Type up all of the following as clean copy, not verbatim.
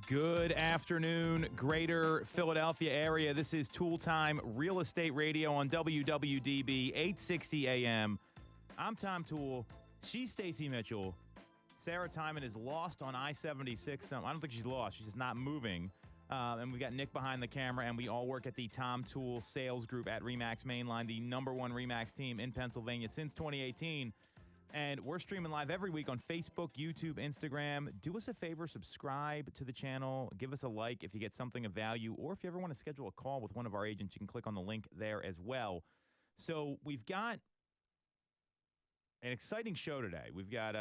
Good afternoon, greater Philadelphia area. This is Toole Time Real Estate Radio on WWDB 860 AM. I'm Tom Toole. She's Stacey Mitchell. Sarah Tymon is lost on I-76. I don't think she's lost. She's just not moving. And we got Nick behind the camera, and we all work at the Tom Toole Sales Group at RE/MAX Mainline, the number one RE/MAX team in Pennsylvania since 2018. And we're streaming live every week on Facebook, YouTube, Instagram. Do us a favor, subscribe to the channel. Give us a like if you get something of value. Or if you ever want to schedule a call with one of our agents, you can click on the link there as well. So we've got an exciting show today. We've got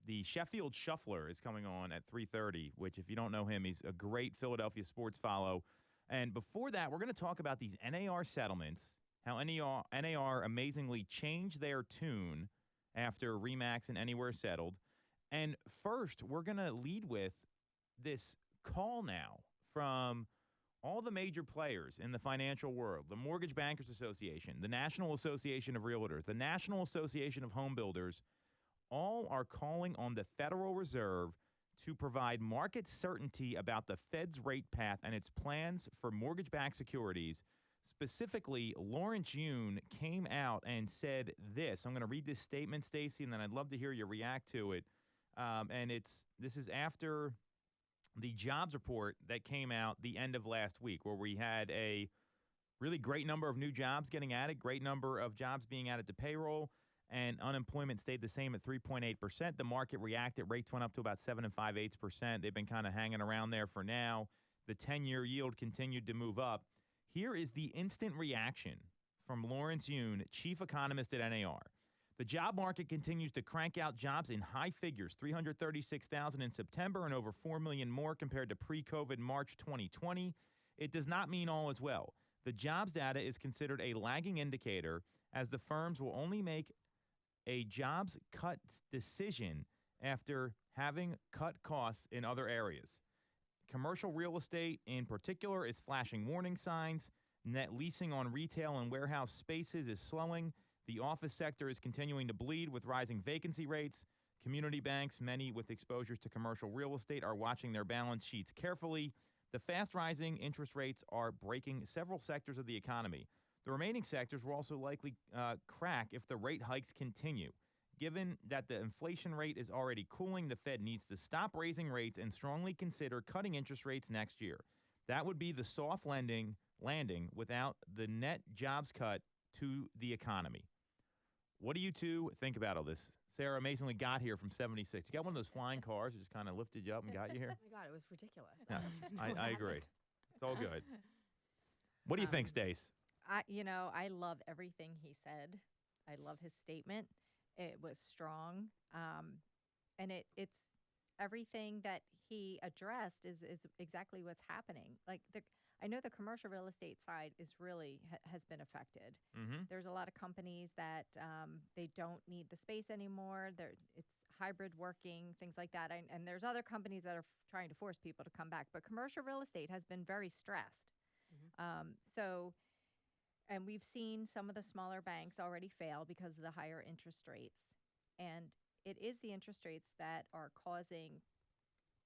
the Sheffield Shuffler is coming on at 3:30, which if you don't know him, he's a great Philadelphia sports follow. And before that, we're going to talk about these NAR settlements, how NAR amazingly changed their tune after RE/MAX and Anywhere settled. And first, we're going to lead with this call now from all the major players in the financial world: the Mortgage Bankers Association, the National Association of Realtors, the National Association of Home Builders. All are calling on the Federal Reserve to provide market certainty about the Fed's rate path and its plans for mortgage-backed securities. Specifically, Lawrence Yun came out and said this. I'm going to read this statement, Stacey, and then I'd love to hear you react to it. This is after the jobs report that came out the end of last week, where we had a really great number of new jobs getting added, great number of jobs being added to payroll, and unemployment stayed the same at 3.8%. The market reacted. Rates went up to about 7 5/8%. They've been kind of hanging around there for now. The 10-year yield continued to move up. Here is the instant reaction from Lawrence Yun, chief economist at NAR. The job market continues to crank out jobs in high figures, 336,000 in September and over 4 million more compared to pre-COVID March 2020. It does not mean all is well. The jobs data is considered a lagging indicator, as the firms will only make a jobs cut decision after having cut costs in other areas. Commercial real estate in particular is flashing warning signs. Net leasing on retail and warehouse spaces is slowing. The office sector is continuing to bleed with rising vacancy rates. Community banks, many with exposures to commercial real estate, are watching their balance sheets carefully. The fast rising interest rates are breaking several sectors of the economy. The remaining sectors will also likely crack if the rate hikes continue. Given that the inflation rate is already cooling, the Fed needs to stop raising rates and strongly consider cutting interest rates next year. That would be the soft landing without the net jobs cut to the economy. What do you two think about all this? Sarah amazingly got here from 76. You got one of those flying cars that just kind of lifted you up and got you here? Oh my God, it was ridiculous. Yes, I agree. It's all good. What do you think, Stace? I love everything he said. I love his statement. It was strong. And it's everything that he addressed is exactly what's happening. Like I know the commercial real estate side is really has been affected. Mm-hmm. There's a lot of companies that they don't need the space anymore. It's hybrid working, things like that. And there's other companies that are trying to force people to come back. But commercial real estate has been very stressed. Mm-hmm. And we've seen some of the smaller banks already fail because of the higher interest rates. And it is the interest rates that are causing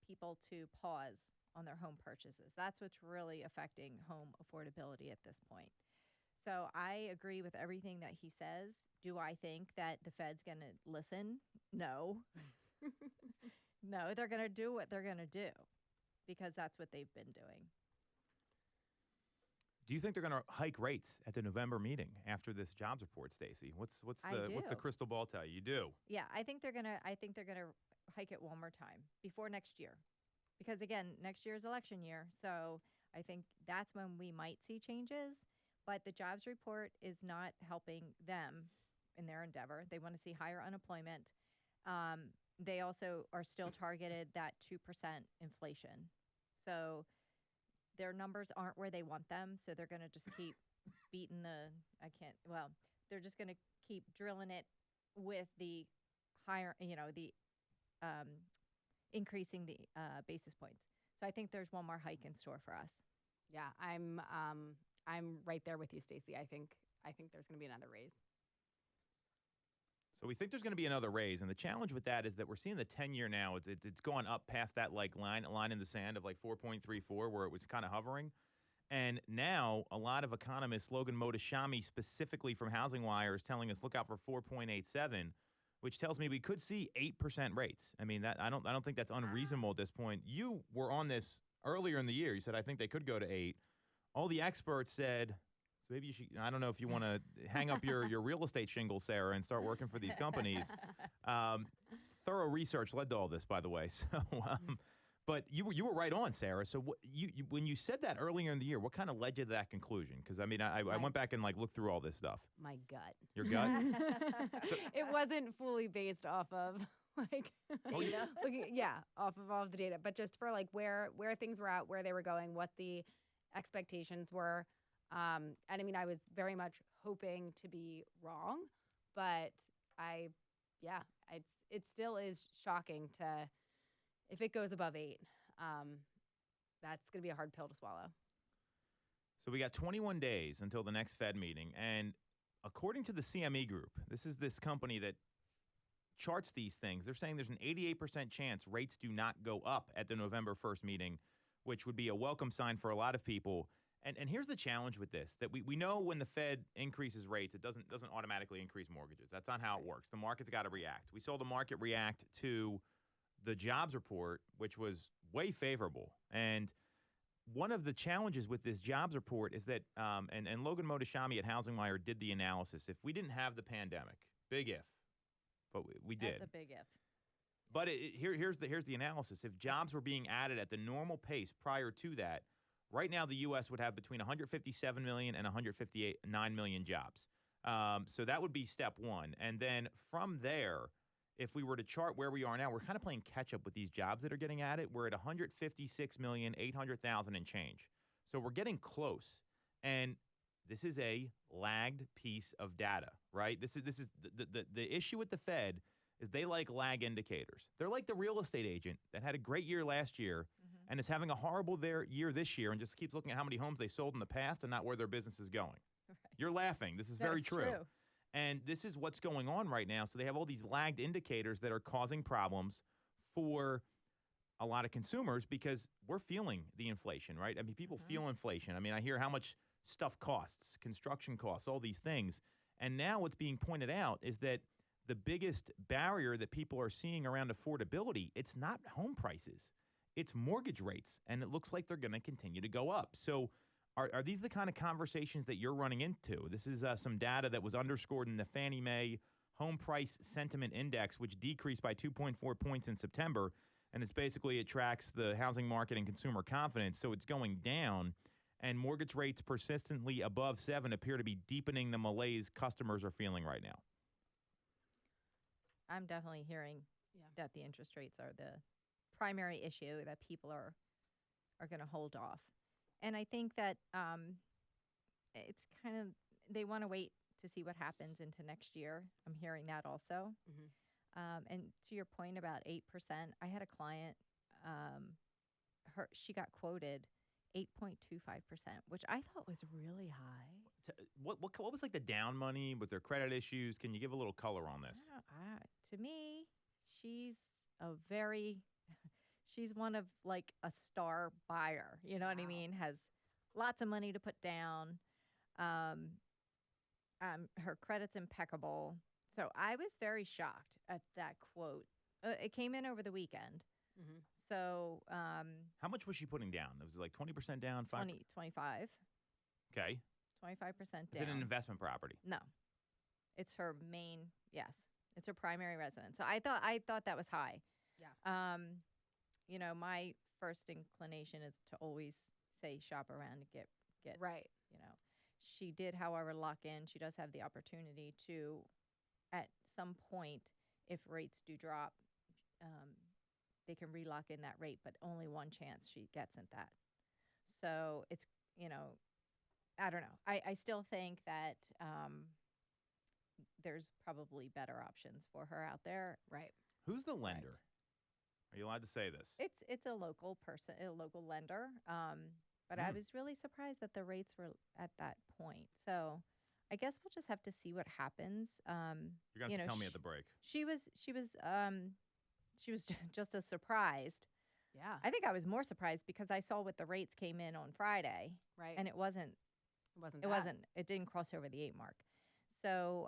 people to pause on their home purchases. That's what's really affecting home affordability at this point. So I agree with everything that he says. Do I think that the Fed's going to listen? No. No, they're going to do what they're going to do because that's what they've been doing. Do you think they're going to hike rates at the November meeting after this jobs report, Stacey? What's the crystal ball tell you? You do? Yeah, I think they're gonna hike it one more time before next year, because again, next year is election year. So I think that's when we might see changes. But the jobs report is not helping them in their endeavor. They want to see higher unemployment. They also are still targeted that 2% inflation. So their numbers aren't where they want them, so they're going to just keep beating they're just going to keep drilling it with the higher, increasing the basis points. So I think there's one more hike in store for us. Yeah, I'm right there with you, Stacey. I think there's going to be another raise. So we think there's going to be another raise, and the challenge with that is that we're seeing the 10-year now. It's gone up past that like line in the sand of like 4.34, where it was kind of hovering. And now a lot of economists, Logan Mohtashami specifically from Housing Wire, is telling us look out for 4.87, which tells me we could see 8% rates. I mean, that I don't think that's unreasonable at this point. You were on this earlier in the year. You said I think they could go to 8. All the experts said. So maybe you should, I don't know if you want to hang up your real estate shingle, Sarah, and start working for these companies. Thorough research led to all this, by the way. So, but you were right on, Sarah. So when you said that earlier in the year, what kind of led you to that conclusion? Because, I mean, I went back and, like, looked through all this stuff. My gut. Your gut? It wasn't fully based off of, like, data. Off of all of the data. But just for, like, where things were at, where they were going, what the expectations were. And I mean, I was very much hoping to be wrong, but it still is shocking if it goes above 8, that's going to be a hard pill to swallow. So we got 21 days until the next Fed meeting. And according to the CME Group, this is this company that charts these things. They're saying there's an 88% chance rates do not go up at the November 1st meeting, which would be a welcome sign for a lot of people. And here's the challenge with this, that we know when the Fed increases rates, it doesn't automatically increase mortgages. That's not how it works. The market's got to react. We saw the market react to the jobs report, which was way favorable. And one of the challenges with this jobs report is that, and Logan Mohtashami at Housing Wire did the analysis. If we didn't have the pandemic, big if, but we did. That's a big if. But here's the analysis. If jobs were being added at the normal pace prior to that, right now, the U.S. would have between 157 million and 159 million jobs. So that would be step one. And then from there, if we were to chart where we are now, we're kind of playing catch up with these jobs that are getting added. We're at 156,800,000 and change. So we're getting close. And this is a lagged piece of data, right? This is the issue with the Fed is they like lag indicators. They're like the real estate agent that had a great year last year and is having a horrible year this year and just keeps looking at how many homes they sold in the past and not where their business is going. Right. You're laughing. This is very true. And this is what's going on right now. So they have all these lagged indicators that are causing problems for a lot of consumers because we're feeling the inflation, right? I mean, people feel inflation. I mean, I hear how much stuff costs, construction costs, all these things. And now what's being pointed out is that the biggest barrier that people are seeing around affordability, it's not home prices, it's mortgage rates. And it looks like they're going to continue to go up. So are these the kind of conversations that you're running into? This is some data that was underscored in the Fannie Mae Home Price Sentiment Index, which decreased by 2.4 points in September. And it's basically, it tracks the housing market and consumer confidence. So it's going down. And mortgage rates persistently above 7 appear to be deepening the malaise customers are feeling right now. I'm definitely hearing that the interest rates are the primary issue that people are going to hold off. And I think that it's kind of, they want to wait to see what happens into next year. I'm hearing that also. And to your point about 8%, I had a client, she got quoted 8.25%, which I thought was really high. What was like the down money with their credit issues? Can you give a little color on this? To me, she's she's one of like a star buyer. You know what I mean? Has lots of money to put down. Her credit's impeccable. So I was very shocked at that quote. It came in over the weekend. So how much was she putting down? It was like 20% down, 25. Okay. 25% down. Is it an investment property? No. It's her main, yes. It's her primary residence. So I thought that was high. Yeah. You know, my first inclination is to always say shop around and get right. You know. She did, however, lock in. She does have the opportunity to, at some point, if rates do drop, they can relock in that rate, but only one chance she gets at that. So it's, you know, I don't know. I still think that there's probably better options for her out there. Right. Who's the lender? Right. Are you allowed to say this? It's a local person, a local lender. But I was really surprised that the rates were at that point. So I guess we'll just have to see what happens. You're going to tell me at the break. She was just as surprised. Yeah. I think I was more surprised because I saw what the rates came in on Friday, Right. and it wasn't. It didn't cross over the 8 mark. So,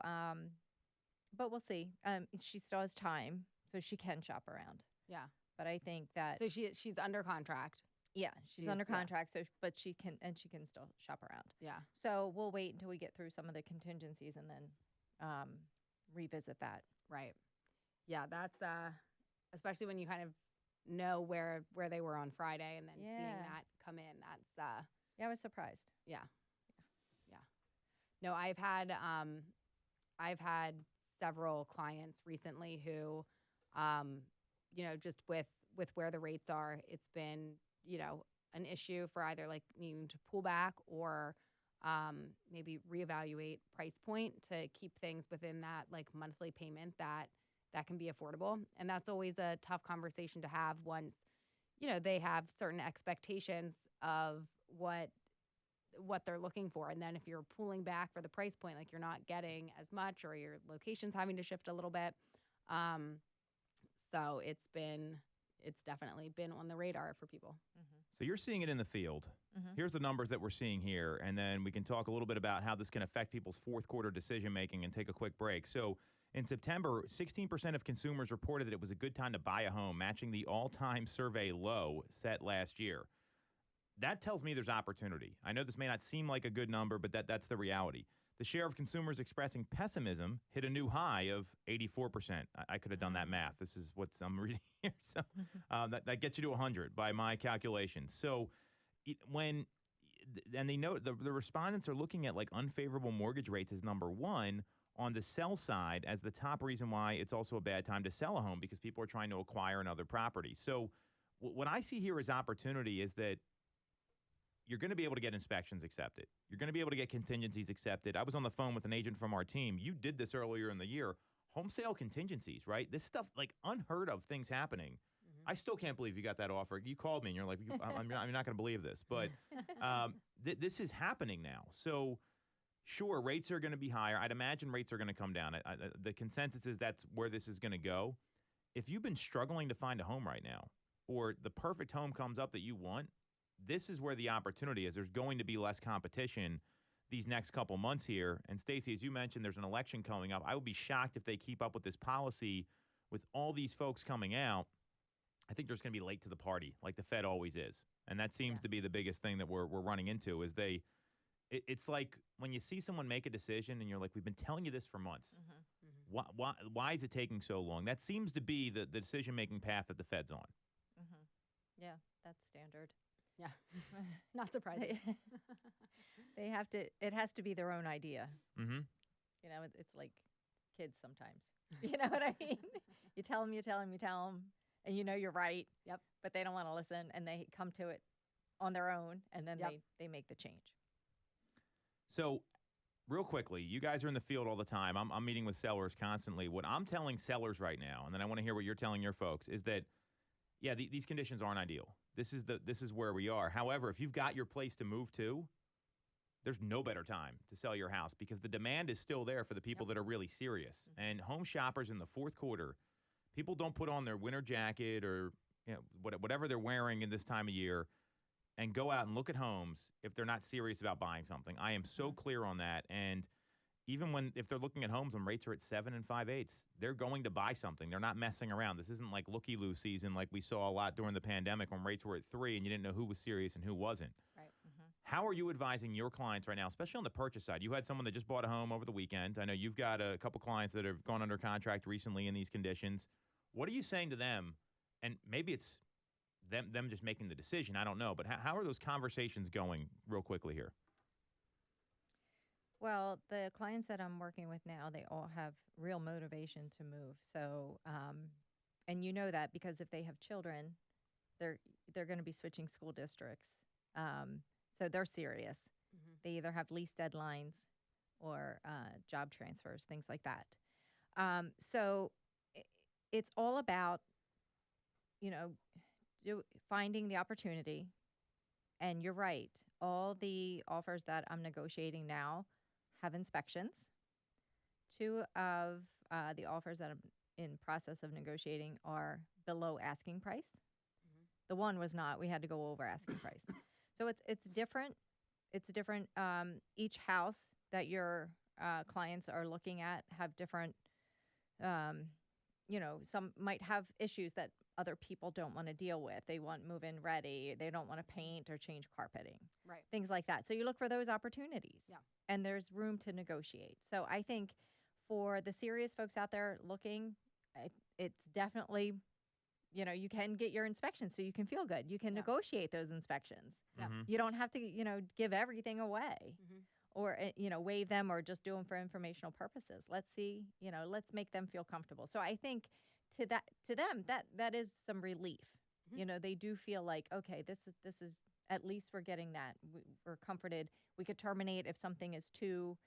but we'll see. She still has time, so she can shop around. Yeah. But I think that So she's under contract. yeah, she's under contract. So, but she can still shop around. Yeah. So we'll wait until we get through some of the contingencies and then revisit that. Right. Yeah, that's especially when you kind of know where they were on Friday and then seeing that come in. That's yeah, I was surprised. Yeah. No, I've had several clients recently who, just with where the rates are, it's been, an issue for either like needing to pull back or maybe reevaluate price point to keep things within that like monthly payment that can be affordable. And that's always a tough conversation to have once, they have certain expectations of what they're looking for. And then if you're pulling back for the price point, like you're not getting as much or your location's having to shift a little bit. So it's definitely been on the radar for people. Mm-hmm. So you're seeing it in the field. Mm-hmm. Here's the numbers that we're seeing here, and then we can talk a little bit about how this can affect people's fourth quarter decision-making and take a quick break. So in September, 16% of consumers reported that it was a good time to buy a home, matching the all-time survey low set last year. That tells me there's opportunity. I know this may not seem like a good number, but that's the reality. The share of consumers expressing pessimism hit a new high of 84%. I could have done that math. This is what I'm reading here. So that gets you to 100 by my calculations. So they know the respondents are looking at like unfavorable mortgage rates as number one on the sell side as the top reason why it's also a bad time to sell a home because people are trying to acquire another property. So what I see here as opportunity is that you're going to be able to get inspections accepted. You're going to be able to get contingencies accepted. I was on the phone with an agent from our team. You did this earlier in the year. Home sale contingencies, right? This stuff, like unheard of things happening. Mm-hmm. I still can't believe you got that offer. You called me and you're like, I'm not going to believe this. But this is happening now. So sure, rates are going to be higher. I'd imagine rates are going to come down. The consensus is that's where this is going to go. If you've been struggling to find a home right now or the perfect home comes up that you want, this is where the opportunity is. There's going to be less competition these next couple months here. And Stacey, as you mentioned, there's an election coming up. I would be shocked if they keep up with this policy with all these folks coming out. I think there's going to be late to the party, like the Fed always is. And that seems to be the biggest thing that we're running into is it's like when you see someone make a decision and you're like, we've been telling you this for months. Mm-hmm. Mm-hmm. Why is it taking so long? That seems to be the decision-making path that the Fed's on. Mm-hmm. Yeah, that's standard. Yeah, not surprising. They have to. It has to be their own idea. Mm-hmm. It's like kids sometimes. You know what I mean? You tell them, and you're right. Yep. But they don't want to listen, and they come to it on their own, and then they make the change. So, real quickly, you guys are in the field all the time. I'm meeting with sellers constantly. What I'm telling sellers right now, and then I want to hear what you're telling your folks, is that these conditions aren't ideal. This is where we are. However, if you've got your place to move to, there's no better time to sell your house because the demand is still there for the people that are really serious. Mm-hmm. And home shoppers in the fourth quarter, people don't put on their winter jacket or whatever they're wearing in this time of year and go out and look at homes if they're not serious about buying something. I am so clear on that. And even if they're looking at homes when rates are at 7 5/8, they're going to buy something. They're not messing around. This isn't like looky-loo season like we saw a lot during the pandemic when rates were at 3 and you didn't know who was serious and who wasn't. Right. Mm-hmm. How are you advising your clients right now, especially on the purchase side? You had someone that just bought a home over the weekend. I know you've got a couple clients that have gone under contract recently in these conditions. What are you saying to them? And maybe it's them just making the decision. I don't know. But how are those conversations going real quickly here? Well, the clients that I'm working with now, they all have real motivation to move. So, and you know that because if they have children, they're going to be switching school districts. So they're serious. Mm-hmm. They either have lease deadlines or job transfers, things like that. So it's all about, finding the opportunity. And you're right. All the offers that I'm negotiating now have inspections. 2 of the offers that I'm in process of negotiating are below asking price. The one was not. We had to go over asking price. So it's different. It's different. Each house that your clients are looking at have different, some might have issues that other people don't want to deal with. They want move-in ready. They don't want to paint or change carpeting. Right. Things like that. So you look for those opportunities. Yeah. And there's room to negotiate. So I think for the serious folks out there looking, it's definitely, you can get your inspections so you can feel good. You can negotiate those inspections. Yeah. You don't have to, give everything away or, waive them or just do them for informational purposes. Let's see, let's make them feel comfortable. So I think to them, that is some relief. They do feel like, okay, this is at least we're getting that. We're comforted. We could terminate if something is too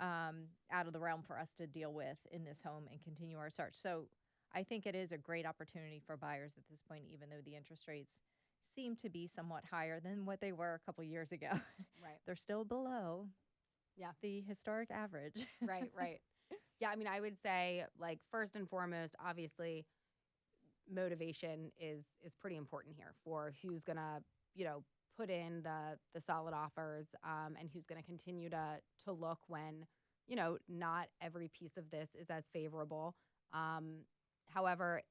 out of the realm for us to deal with in this home and continue our search. So I think it is a great opportunity for buyers at this point, even though the interest rates seem to be somewhat higher than what they were a couple years ago. Right. They're still below the historic average. Right. Yeah, I mean, I would say, like, first and foremost, obviously, motivation is pretty important here for who's going to, put in the solid offers and who's going to continue to look when, not every piece of this is as favorable. However,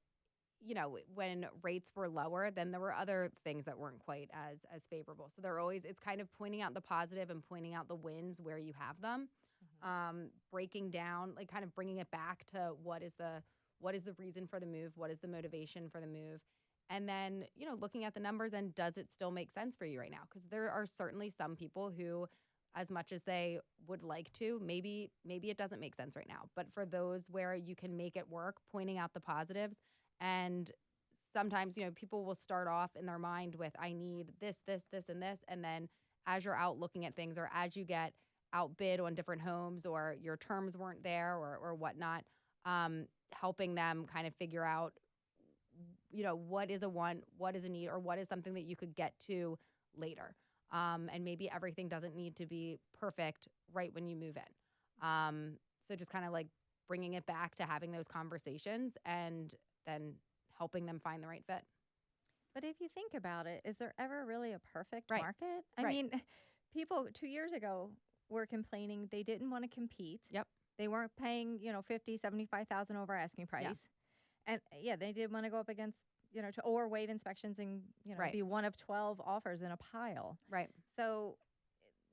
when rates were lower, then there were other things that weren't quite as favorable. So it's kind of pointing out the positive and pointing out the wins where you have them. Breaking down, like kind of bringing it back to what is the reason for the move? What is the motivation for the move? And then, looking at the numbers and does it still make sense for you right now? Because there are certainly some people who, as much as they would like to, maybe it doesn't make sense right now. But for those where you can make it work, pointing out the positives, and sometimes, people will start off in their mind with, I need this, and this. And then as you're out looking at things or as you get outbid on different homes or your terms weren't there or whatnot, helping them kind of figure out, what is a want, what is a need, or what is something that you could get to later. And maybe everything doesn't need to be perfect right when you move in. So just kind of like bringing it back to having those conversations and then helping them find the right fit. But if you think about it, is there ever really a perfect Right. market? I mean, people 2 years ago were complaining they didn't want to compete. Yep. They weren't paying, $50,000, $75,000 over asking price. Yeah. And they did want to go up against, or waive inspections and, Right. be one of 12 offers in a pile. Right. So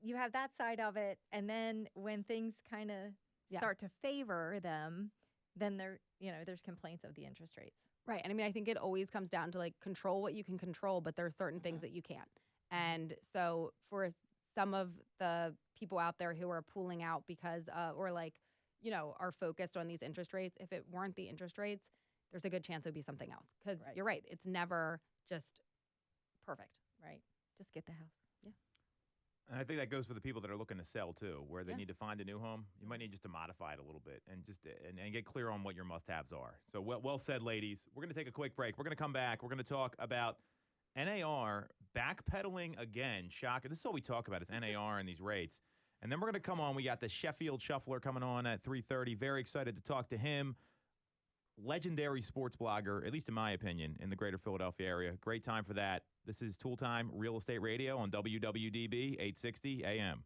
you have that side of it. And then when things kind of start to favor them, then there's complaints of the interest rates. Right. And I mean, I think it always comes down to like control what you can control, but there are certain things that you can't. And so for some of the people out there who are pulling out because, or like, are focused on these interest rates, if it weren't the interest rates, there's a good chance it would be something else. Because you're right. It's never just perfect. Right. Just get the house. Yeah. And I think that goes for the people that are looking to sell too, where they need to find a new home. You might need just to modify it a little bit and just and get clear on what your must-haves are. So well said, ladies. We're going to take a quick break. We're going to come back. We're going to talk about NAR backpedaling again. Shocker. This is all we talk about is NAR and these rates. And then we're going to come on. We got the Sheffield Shuffler coming on at 3:30. Very excited to talk to him. Legendary sports blogger, at least in my opinion, in the greater Philadelphia area. Great time for that. This is Toole Time Real Estate Radio on WWDB 860 AM.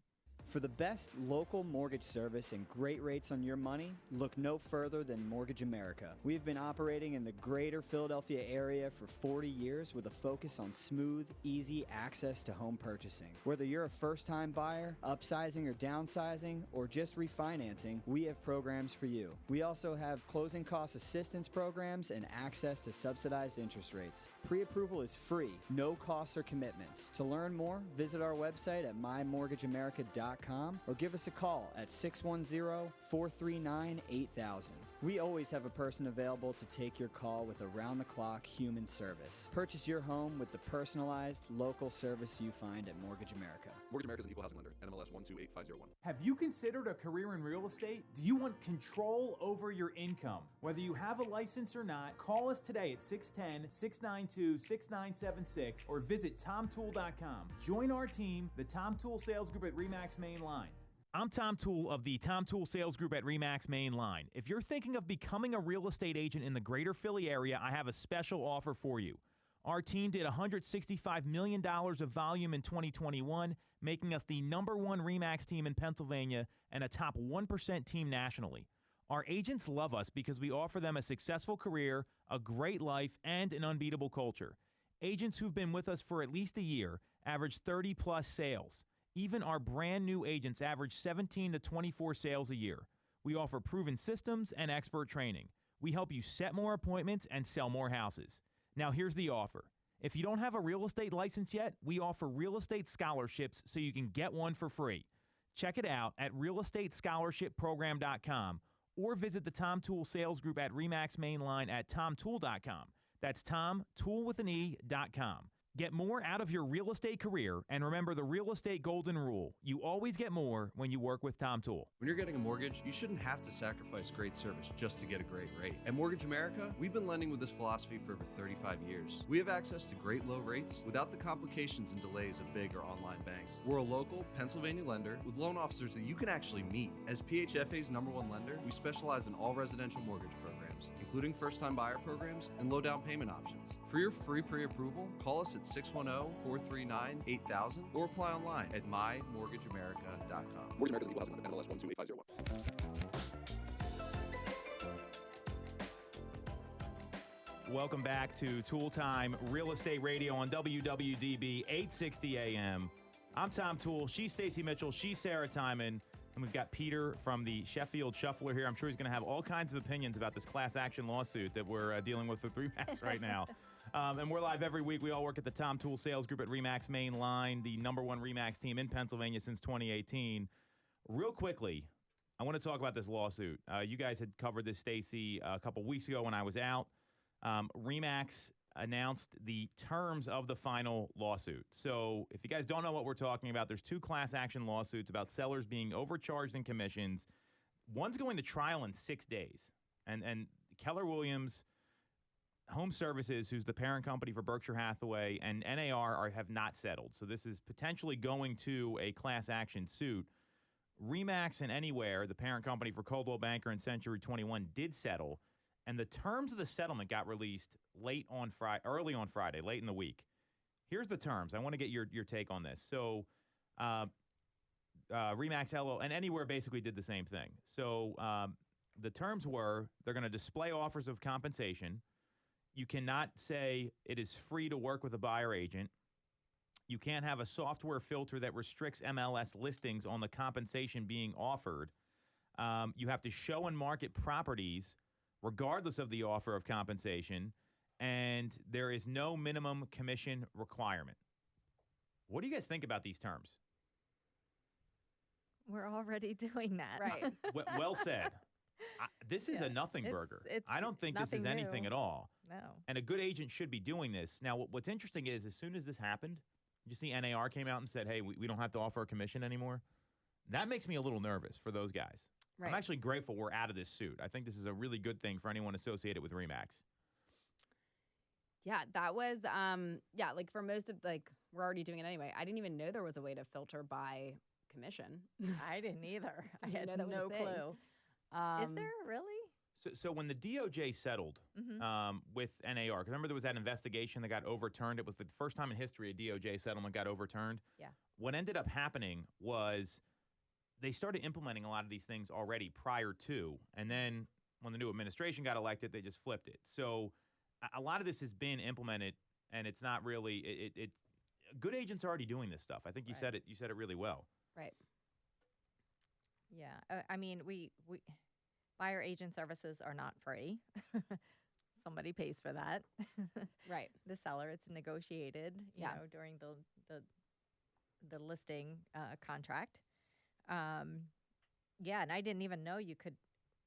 For the best local mortgage service and great rates on your money, look no further than Mortgage America. We've been operating in the greater Philadelphia area for 40 years with a focus on smooth, easy access to home purchasing. Whether you're a first-time buyer, upsizing or downsizing, or just refinancing, we have programs for you. We also have closing cost assistance programs and access to subsidized interest rates. Pre-approval is free, no costs or commitments. To learn more, visit our website at mymortgageamerica.com or give us a call at 610-439-8000. We always have a person available to take your call with around-the-clock human service. Purchase your home with the personalized, local service you find at Mortgage America. Mortgage America is an equal housing lender. NMLS 128501. Have you considered a career in real estate? Do you want control over your income? Whether you have a license or not, call us today at 610-692-6976 or visit TomToole.com. Join our team, the Tom Toole Sales Group at RE/MAX Main Line. I'm Tom Toole of the Tom Toole Sales Group at RE/MAX Main Line. If you're thinking of becoming a real estate agent in the greater Philly area, I have a special offer for you. Our team did $165 million of volume in 2021, making us the #1 RE/MAX team in Pennsylvania and a top 1% team nationally. Our agents love us because we offer them a successful career, a great life, and an unbeatable culture. Agents who've been with us for at least a year average 30-plus sales. Even our brand new agents average 17 to 24 sales a year. We offer proven systems and expert training. We help you set more appointments and sell more houses. Now here's the offer. If you don't have a real estate license yet, we offer real estate scholarships so you can get one for free. Check it out at realestateScholarshipProgram.com or visit the Tom Toole Sales Group at RE/MAX Main Line at tomtoole.com. That's tomtoole.com. Get more out of your real estate career, and remember the real estate golden rule. You always get more when you work with Tom Toole. When you're getting a mortgage, you shouldn't have to sacrifice great service just to get a great rate. At Mortgage America, we've been lending with this philosophy for over 35 years. We have access to great low rates without the complications and delays of big or online banks. We're a local Pennsylvania lender with loan officers that you can actually meet. As PHFA's #1 lender, we specialize in all residential mortgage programs, including first-time buyer programs and low down payment options. For your free pre-approval, call us at 610-439-8000 or apply online at mymortgageamerica.com. Mortgage America is equal housing lender, NMLS 128501. Welcome back to Toole Time Real Estate Radio on WWDB 860 AM. I'm Tom Toole. She's Stacey Mitchell. She's Sarah Tymon. And we've got Peter from the Sheffield Shuffler here. I'm sure he's going to have all kinds of opinions about this class action lawsuit that we're dealing with RE/MAX right now. And we're live every week. We all work at the Tom Toole Sales Group at RE/MAX Main Line, the #1 RE/MAX team in Pennsylvania since 2018. Real quickly, I want to talk about this lawsuit. You guys had covered this, Stacey, a couple weeks ago when I was out. RE/MAX announced the terms of the final lawsuit. So if you guys don't know what we're talking about, there's 2 class action lawsuits about sellers being overcharged in commissions. One's going to trial in 6 days. And Keller Williams Home Services, who's the parent company for Berkshire Hathaway, and NAR have not settled. So this is potentially going to a class action suit. RE/MAX and Anywhere, the parent company for Coldwell Banker and Century 21, did settle. And the terms of the settlement got released early on Friday, late in the week. Here's the terms. I want to get your take on this. So RE/MAX and Anywhere basically did the same thing. So the terms were they're going to display offers of compensation. You cannot say it is free to work with a buyer agent. You can't have a software filter that restricts MLS listings on the compensation being offered. You have to show and market properties regardless of the offer of compensation, and there is no minimum commission requirement. What do you guys think about these terms? We're already doing that. Right. Well said. This is a nothing burger. I don't think this is anything at all. No. And a good agent should be doing this. Now, what's interesting is as soon as this happened, you see NAR came out and said, hey, we don't have to offer a commission anymore. That makes me a little nervous for those guys. Right. I'm actually grateful we're out of this suit. I think this is a really good thing for anyone associated with RE/MAX. Yeah, that was, like for most of, we're already doing it anyway. I didn't even know there was a way to filter by commission. I didn't either. I Didn't had know that was a no thing. clue. Is there really? So when the DOJ settled with NAR, because remember there was that investigation that got overturned. It was the first time in history a DOJ settlement got overturned. Yeah. What ended up happening was they started implementing a lot of these things already prior to, and then when the new administration got elected, they just flipped it. So a lot of this has been implemented, and it's not really it's good agents are already doing this stuff. I think you said it. You said it really well. Right. Yeah. I mean, we buyer agent services are not free. Somebody pays for that. Right. The seller, it's negotiated, you Yeah. know, during the listing contract. Yeah, and I didn't even know you could.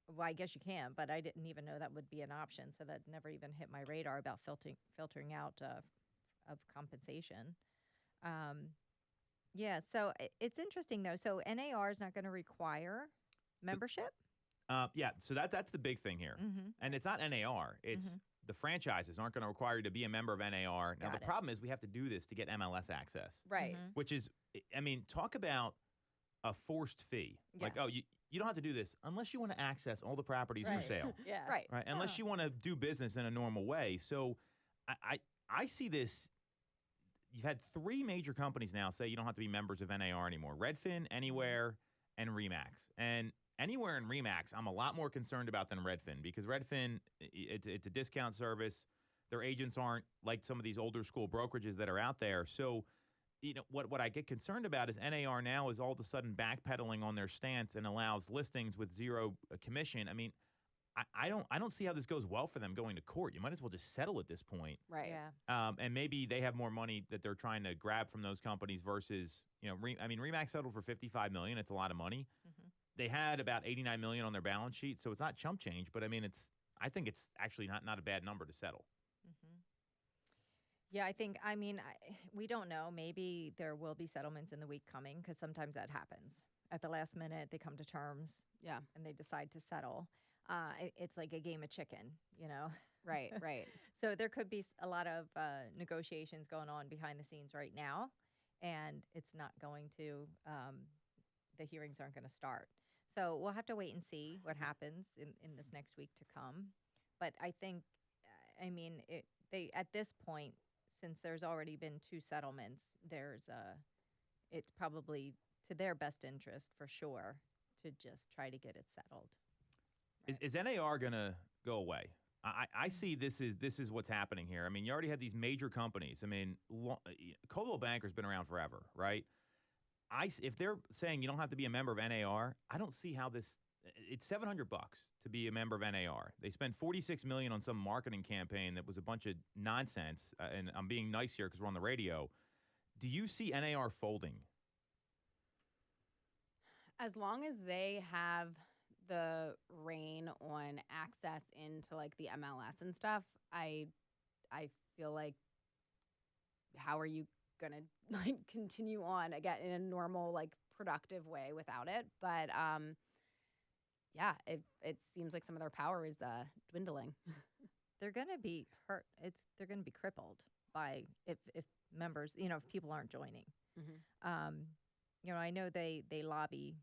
Well, I guess you can, but I didn't even know that would be an option. So that never even hit my radar about filtering out of compensation. Yeah, so it's interesting though. So NAR is not going to require membership. Yeah, so that's the big thing here, and it's not NAR. It's the franchises aren't going to require you to be a member of NAR. Now the problem is we have to do this to get MLS access, Right. which is, I mean, talk about a forced fee. Yeah. Like, oh, you don't have to do this unless you want to access all the properties for Right. sale. Yeah. Right. Right. Unless you want to do business in a normal way. So I see this. You've had 3 major companies now say you don't have to be members of NAR anymore. Redfin, Anywhere, and Remax. And Anywhere and Remax, I'm a lot more concerned about than Redfin because Redfin, it's a discount service. Their agents aren't like some of these older school brokerages that are out there. So, what I get concerned about is NAR now is all of a sudden backpedaling on their stance and allows listings with 0 commission. I mean, I don't see how this goes well for them going to court. You might as well just settle at this point. Right. Yeah. And maybe they have more money that they're trying to grab from those companies versus, Remax settled for $55 million. It's a lot of money. Mm-hmm. They had about $89 million on their balance sheet, so it's not chump change. But I think it's actually not a bad number to settle. Mm-hmm. Yeah, we don't know. Maybe there will be settlements in the week coming because sometimes that happens. At the last minute, they come to terms. Yeah. And they decide to settle. It's like a game of chicken, Right. Right. So there could be a lot of negotiations going on behind the scenes right now, and it's not going to. The hearings aren't going to start. So we'll have to wait and see what happens in this next week to come. But I think, they at this point, since there's already been 2 settlements, it's probably to their best interest for sure to just try to get it settled. Is NAR going to go away? I see this is what's happening here. I mean, you already had these major companies. I mean, Coldwell Banker's been around forever, right? If they're saying you don't have to be a member of NAR, I don't see how this. It's $700 to be a member of NAR. They spent $46 million on some marketing campaign that was a bunch of nonsense. And I'm being nice here because we're on the radio. Do you see NAR folding? As long as they have the reign on access into like the MLS and stuff, I feel like how are you gonna like continue on again in a normal like productive way without it? But yeah, it seems like some of their power is dwindling. They're going to be hurt. They're going to be crippled by if members, if people aren't joining. Mm-hmm. I know they lobby,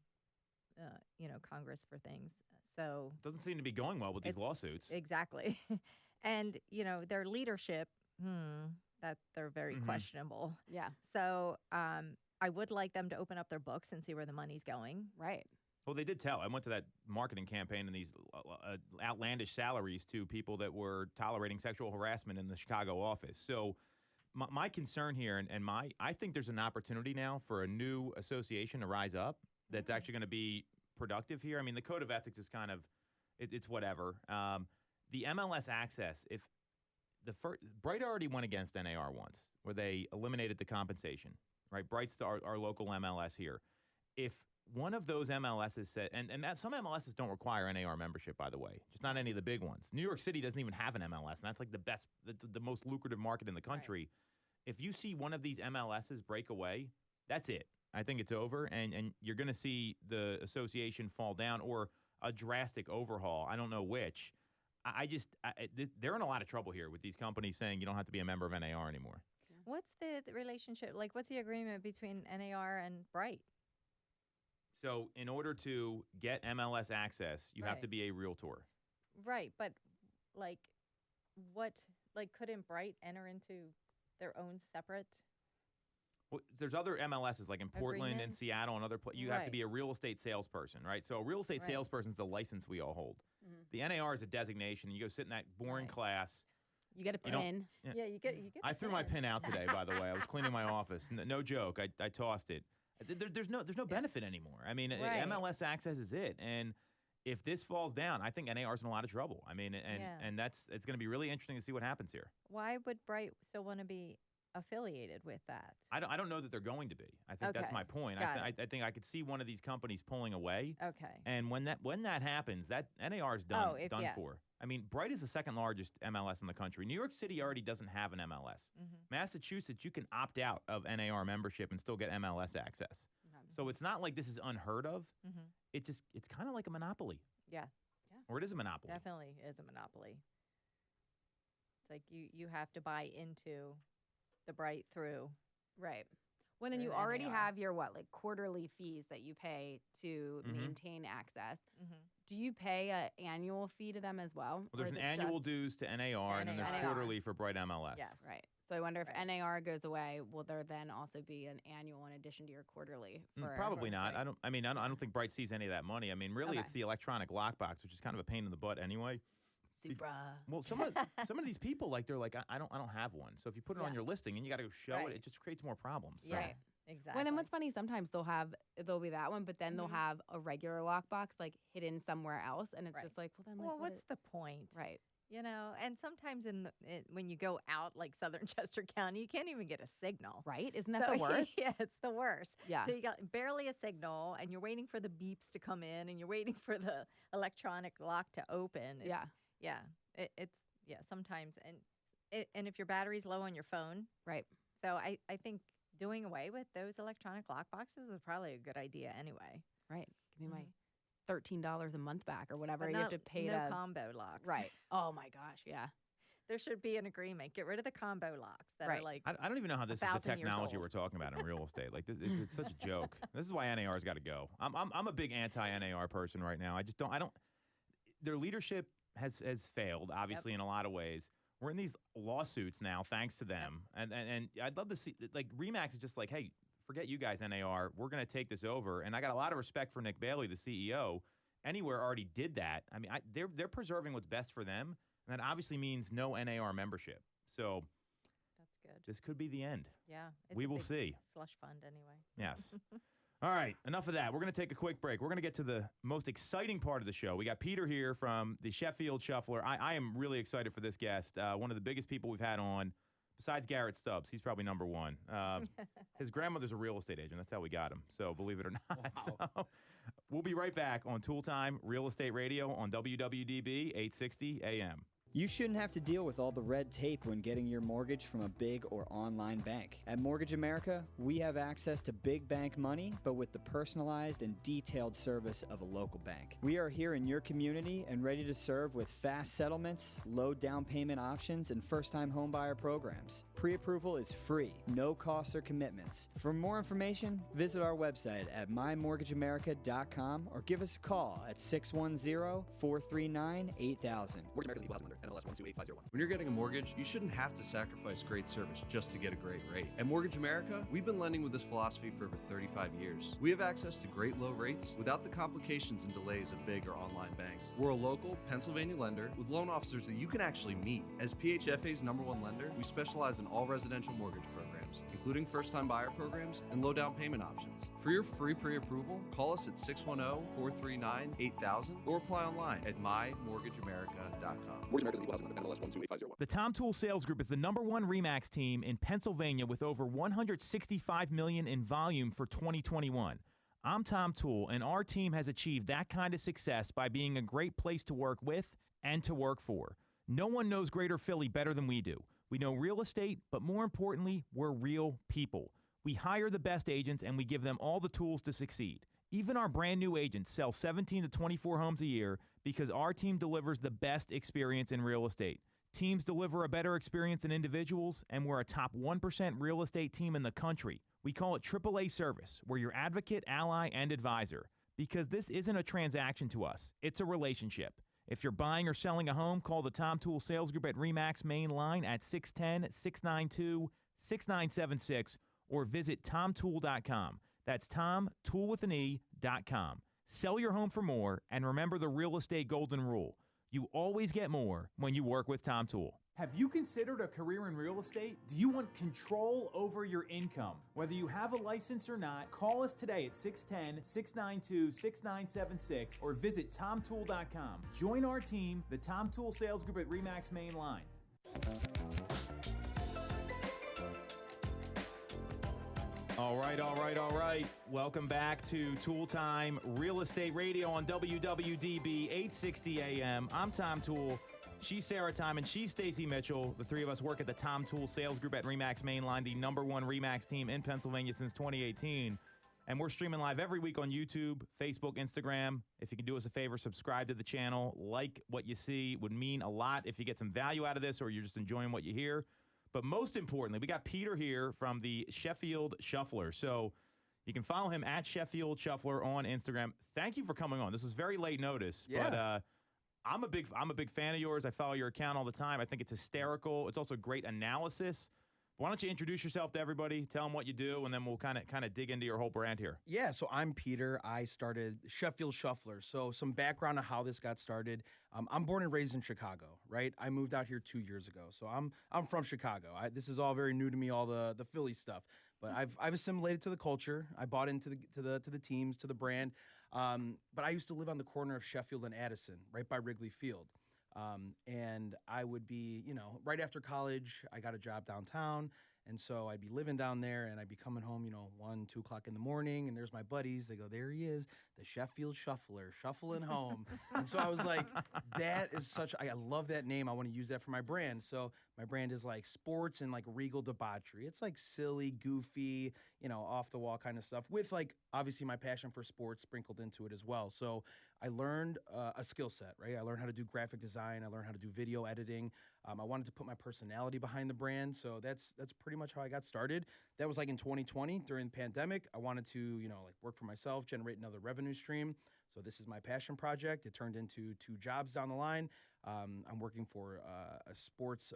Congress for things. So Doesn't seem to be going well with these lawsuits. Exactly. And, their leadership, that they're very questionable. Yeah. So I would like them to open up their books and see where the money's going. Right. Well, they did tell. I went to that marketing campaign and these outlandish salaries to people that were tolerating sexual harassment in the Chicago office. So my concern here, I think there's an opportunity now for a new association to rise up that's actually going to be productive here. I mean, the code of ethics is kind of, it's whatever. The MLS access, if Bright already went against NAR once, where they eliminated the compensation, right? Bright's our local MLS here. If one of those MLSs said, and some MLSs don't require NAR membership, by the way, just not any of the big ones. New York City doesn't even have an MLS, and that's like the most lucrative market in the country. Right. If you see one of these MLSs break away, that's it. I think it's over, and you're going to see the association fall down or a drastic overhaul. I don't know which. They're in a lot of trouble here with these companies saying you don't have to be a member of NAR anymore. What's the relationship? Like, what's the agreement between NAR and Bright? So in order to get MLS access, you have to be a realtor. Right, but couldn't Bright enter into their own separate? Well, there's other MLSs like in Portland and Seattle and other places. You have to be a real estate salesperson, right? So a real estate salesperson is the license we all hold. Mm-hmm. The NAR is a designation. You go sit in that boring class. You get a pin. Yeah, you get. I threw my pin out today, by the way. I was cleaning my office. No joke. I tossed it. There's no benefit anymore. I mean, MLS access is it. And if this falls down, I think NAR's in a lot of trouble. I mean, and it's going to be really interesting to see what happens here. Why would Bright still want to be affiliated with that? I don't know that they're going to be. I think that's my point. I think I could see one of these companies pulling away. Okay. And when that happens, that NAR is done for. I mean, Bright is the second largest MLS in the country. New York City already doesn't have an MLS. Mm-hmm. Massachusetts, you can opt out of NAR membership and still get MLS access. Mm-hmm. So it's not like this is unheard of. Mm-hmm. It's kind of like a monopoly. Yeah. Or it is a monopoly. Definitely is a monopoly. It's like you have to buy into the Bright through. Right. Well, then through you the already NAR. have your quarterly fees that you pay to maintain access. Do you pay an annual fee to them as well? Well, there's Or an is it annual just- dues to NAR, and then there's NAR. quarterly for Bright MLS. Yes. Right. So I wonder if Right. NAR goes away, will there then also be an annual in addition to your quarterly? Probably not. Right. I don't think Bright sees any of that money. I mean, really, Okay. it's the electronic lockbox, which is kind of a pain in the butt anyway. Supra. Well, some of these people, they're like, I don't have one. So if you put it on Yeah. your listing and you got to go show Right. it, it just creates more problems. So. Right. Exactly. Well, then what's funny, sometimes there'll be that one, but then they'll have a regular lockbox hidden somewhere else, and it's Right. just well, then Well, what what's is- the point? right? And sometimes when you go out like southern Chester County, you can't even get a signal. Right? Isn't that So, the worst? Yeah, it's the worst. Yeah. So you got barely a signal, and you're waiting for the beeps to come in, and you're waiting for the electronic lock to open. Yeah. Yeah. Sometimes, and if your battery's low on your phone, Right. so I think doing away with those electronic lock boxes is probably a good idea anyway. Right. Give me my $13 a month back or whatever But you have not- to pay no to. combo locks. Right. Oh my gosh. Yeah. There should be an agreement. Get rid of the combo locks that Right. are like I don't even know how this is the 1,000 years technology old. we're talking about in real estate. Like, it's such a joke. This is why NAR's got to go. I'm a big anti-NAR person right now. I don't. Their leadership has failed, obviously, in a lot of ways. We're in these lawsuits now, thanks to them. And I'd love to see, RE/MAX is just like, hey, forget you guys, NAR. We're going to take this over. And I got a lot of respect for Nick Bailey, the CEO. Anywhere already did that. I mean, they're preserving what's best for them. And that obviously means no NAR membership. So that's good. this could be the end. Yeah. It's We a will big see. Slush fund anyway. Yes. All right, enough of that. We're going to take a quick break. We're going to get to the most exciting part of the show. We got Peter here from the Sheffield Shuffler. I am really excited for this guest. One of the biggest people we've had on, besides Garrett Stubbs. He's probably number one. His grandmother's a real estate agent. That's how we got him. So believe it or not. Wow. So, we'll be right back on Tool Time Real Estate Radio on WWDB 860 AM. You shouldn't have to deal with all the red tape when getting your mortgage from a big or online bank. At Mortgage America, we have access to big bank money, but with the personalized and detailed service of a local bank. We are here in your community and ready to serve with fast settlements, low down payment options, and first-time homebuyer programs. Pre-approval is free, no costs or commitments. For more information, visit our website at mymortgageamerica.com or give us a call at 610-439-8000. Mortgage America's equal housing lender, NMLS 128501. When you're getting a mortgage, you shouldn't have to sacrifice great service just to get a great rate. At Mortgage America, we've been lending with this philosophy for over 35 years. We have access to great low rates without the complications and delays of big or online banks. We're a local Pennsylvania lender with loan officers that you can actually meet. As PHFA's #1 lender, we specialize in all residential mortgage programs, including first-time buyer programs and low down payment options. For your free pre-approval, call us at 610-439-8000 or apply online at mymortgageamerica.com. Mortgage America's equal housing lender, NMLS 128501. The Tom Toole Sales Group is the #1 RE/MAX team in Pennsylvania with over $165 million in volume for 2021. I'm Tom Toole, and our team has achieved that kind of success by being a great place to work with and to work for. No one knows Greater Philly better than we do. We know real estate, but more importantly, we're real people. We hire the best agents, and we give them all the tools to succeed. Even our brand new agents sell 17 to 24 homes a year because our team delivers the best experience in real estate. Teams deliver a better experience than individuals, and we're a top 1% real estate team in the country. We call it AAA service. We're your advocate, ally, and advisor. Because this isn't a transaction to us, it's a relationship. If you're buying or selling a home, call the Tom Toole Sales Group at RE/MAX main line at 610-692-6976 or visit tomtoole.com. That's tomtoole.com. Sell your home for more, and remember the real estate golden rule. You always get more when you work with Tom Toole. Have you considered a career in real estate? Do you want control over your income? Whether you have a license or not, call us today at 610-692-6976 or visit tomtoole.com. Join our team, the Tom Toole Sales Group at RE/MAX main line. All right. Welcome back to Tool Time Real Estate Radio on WWDB 860 AM. I'm Tom Toole. She's Sarah Tymon. She's Stacey Mitchell. The three of us work at the Tom Toole Sales Group at RE/MAX Mainline, the #1 RE/MAX team in Pennsylvania since 2018. And we're streaming live every week on YouTube, Facebook, Instagram. If you can do us a favor, subscribe to the channel. Like what you see. It would mean a lot if you get some value out of this or you're just enjoying what you hear. But most importantly, we got Peter here from the Sheffield Shuffler. So you can follow him at Sheffield Shuffler on Instagram. Thank you for coming on. This was very late notice, but I'm a big fan of yours. I follow your account all the time. I think it's hysterical. It's also great analysis. Why don't you introduce yourself to everybody, tell them what you do, and then we'll kind of dig into your whole brand here. Yeah, so I'm Peter. I started Sheffield Shuffler. So some background on how this got started. I'm born and raised in Chicago, right? I moved out here 2 years ago, so I'm from Chicago. This is all very new to me, all the Philly stuff. But I've assimilated to the culture. I bought into the teams, to the brand. But I used to live on the corner of Sheffield and Addison, right by Wrigley Field. And I would be, right after college, I got a job downtown. And so I'd be living down there and I'd be coming home, 1, 2 o'clock in the morning. And there's my buddies. They go, there he is, the Sheffield Shuffler, shuffling home. And so I was like, that is I love that name. I want to use that for my brand. So my brand is like sports and like regal debauchery. It's like silly, goofy, off the wall kind of stuff with like obviously my passion for sports sprinkled into it as well. So I learned a skill set, right? I learned how to do graphic design. I learned how to do video editing. I wanted to put my personality behind the brand. So that's pretty much how I got started. That was like in 2020 during the pandemic. I wanted to, work for myself, generate another revenue stream. So this is my passion project. It turned into 2 jobs down the line. I'm working for a sports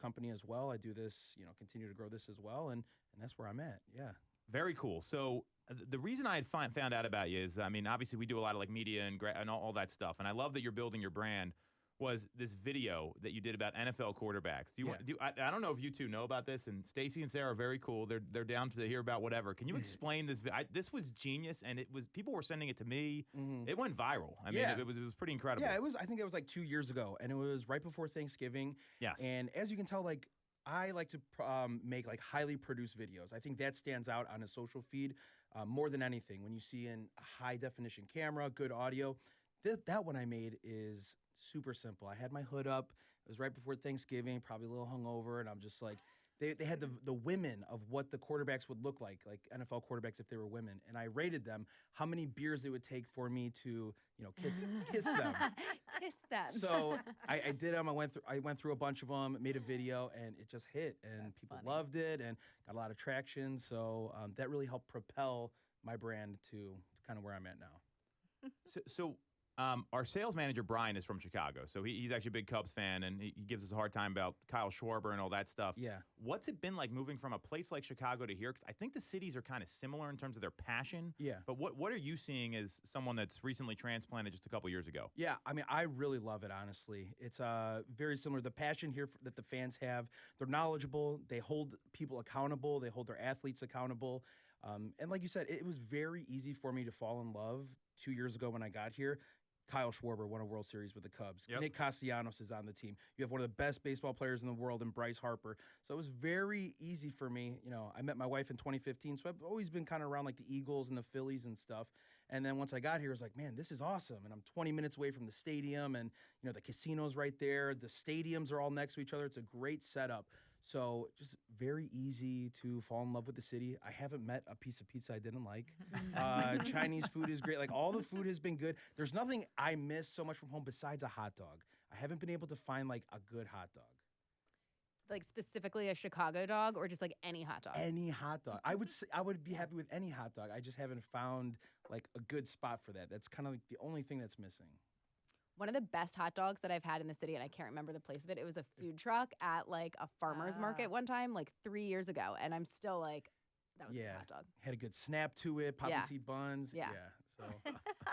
company as well. I do this, continue to grow this as well. And that's where I'm at. Yeah. Very cool. So the reason I had found out about you is, obviously we do a lot of like media and all that stuff. And I love that you're building your brand. Was this video that you did about NFL quarterbacks? I don't know if you two know about this, and Stacey and Sarah are very cool. They're down to hear about whatever. Can you explain this? This was genius, and people were sending it to me. Mm-hmm. It went viral. I mean, it was pretty incredible. Yeah, I think it was like 2 years ago, and it was right before Thanksgiving. Yes. And as you can tell, like I like to make like highly produced videos. I think that stands out on a social feed more than anything. When you see in a high definition camera, good audio, that one I made is super simple. I had my hood up. It was right before Thanksgiving, probably a little hungover, and I'm just like, they had the women of what the quarterbacks would look like NFL quarterbacks if they were women, and I rated them how many beers it would take for me to, kiss them. Kiss them. So I did them. I went through a bunch of them, made a video, and it just hit, and That's people funny. loved it, and got a lot of traction. So that really helped propel my brand to kind of where I'm at now. So our sales manager, Brian, is from Chicago. So he's actually a big Cubs fan, and he gives us a hard time about Kyle Schwarber and all that stuff. Yeah. What's it been like moving from a place like Chicago to here? Because I think the cities are kind of similar in terms of their passion. Yeah. But what are you seeing as someone that's recently transplanted just a couple years ago? Yeah, I mean, I really love it, honestly. It's very similar. The passion here that the fans have, they're knowledgeable. They hold people accountable. They hold their athletes accountable. And like you said, it was very easy for me to fall in love 2 years ago when I got here. Kyle Schwarber won a World Series with the Cubs. Yep. Nick Castellanos is on the team. You have one of the best baseball players in the world in Bryce Harper. So it was very easy for me. I met my wife in 2015, so I've always been kind of around like the Eagles and the Phillies and stuff. And then once I got here, I was like, man, this is awesome. And I'm 20 minutes away from the stadium, and the casino's right there. The stadiums are all next to each other. It's a great setup. So just very easy to fall in love with the city. I haven't met a piece of pizza I didn't like. Chinese food is great. Like all the food has been good. There's nothing I miss so much from home besides a hot dog. I haven't been able to find like a good hot dog. Like specifically a Chicago dog or just like any hot dog? Any hot dog. I would be happy with any hot dog. I just haven't found like a good spot for that. That's kind of like the only thing that's missing. One of the best hot dogs that I've had in the city, and I can't remember the place of it, it was a food truck at like a farmer's market one time, like 3 years ago. And I'm still like, that was a good hot dog. Had a good snap to it, poppy seed buns. Yeah. So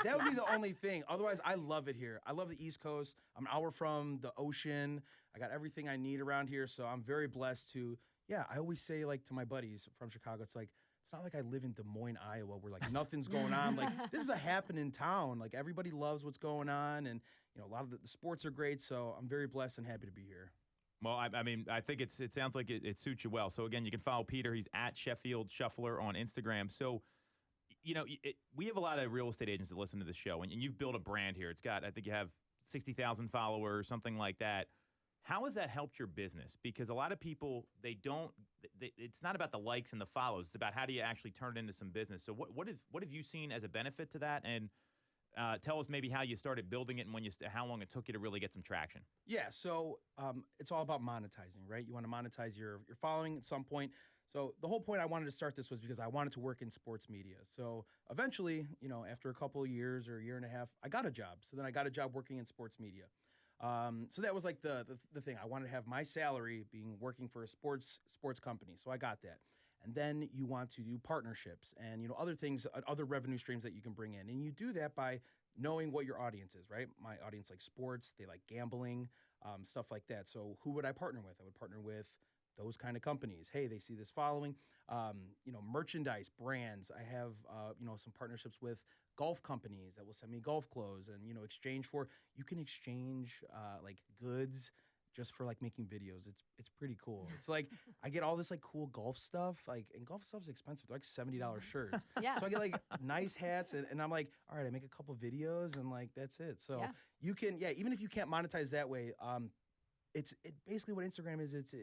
that would be the only thing. Otherwise, I love it here. I love the East Coast. I'm an hour from the ocean. I got everything I need around here. So I'm very blessed to, I always say like to my buddies from Chicago, it's like, it's not like I live in Des Moines, Iowa, where like nothing's going on. Like this is a happening town. Like everybody loves what's going on, and a lot of the sports are great. So I'm very blessed and happy to be here. Well, I mean, I think it sounds like it suits you well. So again, you can follow Peter. He's at Sheffield Shuffler on Instagram. So, we have a lot of real estate agents that listen to the show, and you've built a brand here. It's got, I think you have 60,000 followers, something like that. How has that helped your business? Because a lot of people, it's not about the likes and the follows. It's about how do you actually turn it into some business. So what have you seen as a benefit to that? And Tell us maybe how you started building it and how long it took you to really get some traction. Yeah, so it's all about monetizing, right? You want to monetize your following at some point. So the whole point I wanted to start this was because I wanted to work in sports media. So eventually, after a couple of years or a year and a half, I got a job. So then I got a job working in sports media. So that was like the thing. I wanted to have my salary being working for a sports company. So I got that. And then you want to do partnerships and other things, other revenue streams that you can bring in. And you do that by knowing what your audience is, right? My audience likes sports, they like gambling, stuff like that. So who would I partner with? I would partner with those kind of companies. Hey, they see this following, merchandise brands. I have, some partnerships with golf companies that will send me golf clothes and, you can exchange like goods just for like making videos. It's pretty cool. It's like I get all this like cool golf stuff, and golf stuff's expensive. They're like $70 shirts. Yeah. So I get like nice hats and I'm like, all right, I make a couple videos and like that's it. So you can, even if you can't monetize that way, it's basically what Instagram is. It's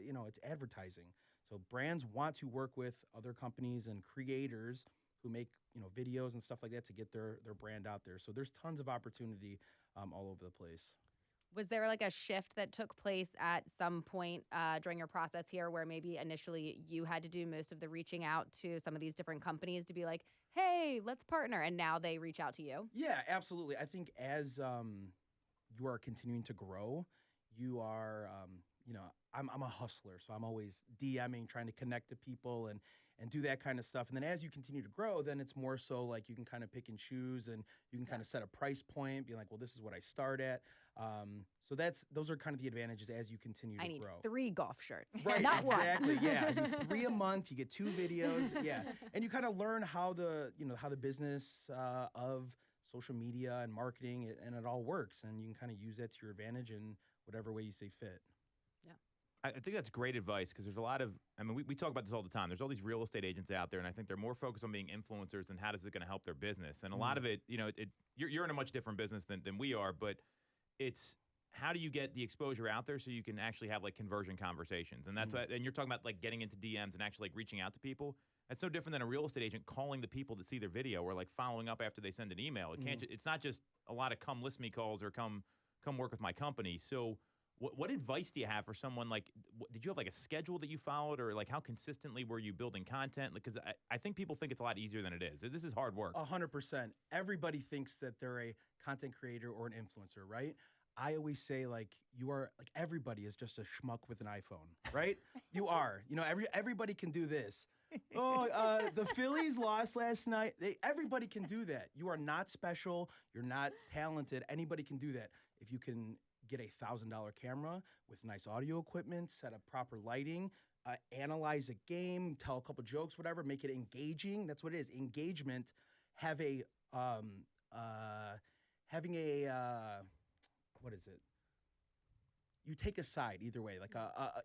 advertising. So brands want to work with other companies and creators who make videos and stuff like that to get their brand out there. So there's tons of opportunity all over the place. Was there like a shift that took place at some point during your process here where maybe initially you had to do most of the reaching out to some of these different companies to be like, hey, let's partner, and now they reach out to you? Yeah, absolutely. I think as you are continuing to grow, you are, I'm a hustler, so I'm always DMing, trying to connect to people and do that kind of stuff. And then as you continue to grow, then it's more so like you can kind of pick and choose and you can kind of set a price point, be like, well, this is what I start at. So those are kind of the advantages as you continue to grow. I need 3 golf shirts, right? Not exactly. one. Yeah, you 3 a month. You get 2 videos. Yeah, and you kind of learn how the business of social media and marketing and it all works, and you can kind of use that to your advantage in whatever way you see fit. I think that's great advice because there's a lot of, we talk about this all the time. There's all these real estate agents out there, and I think they're more focused on being influencers and how is it going to help their business. And a lot of it, you're in a much different business than we are, but it's how do you get the exposure out there so you can actually have like conversion conversations. And that's and you're talking about like getting into DMs and actually like reaching out to people. That's no different than a real estate agent calling the people that see their video or like following up after they send an email. It can't. It's not just a lot of come list me calls or come work with my company. So what advice do you have for someone like, did you have like a schedule that you followed or like how consistently were you building content? Because I think people think it's a lot easier than it is. This is hard work. 100%. Everybody thinks that they're a content creator or an influencer, right? I always say like everybody is just a schmuck with an iPhone, right? You are. Everybody can do this. The Phillies lost last night. Everybody can do that. You are not special. You're not talented. Anybody can do that. If you can get a $1,000 camera with nice audio equipment, set up proper lighting, analyze a game, tell a couple jokes, whatever, make it engaging. That's what it is. Engagement. Having a what is it? You take a side either way, like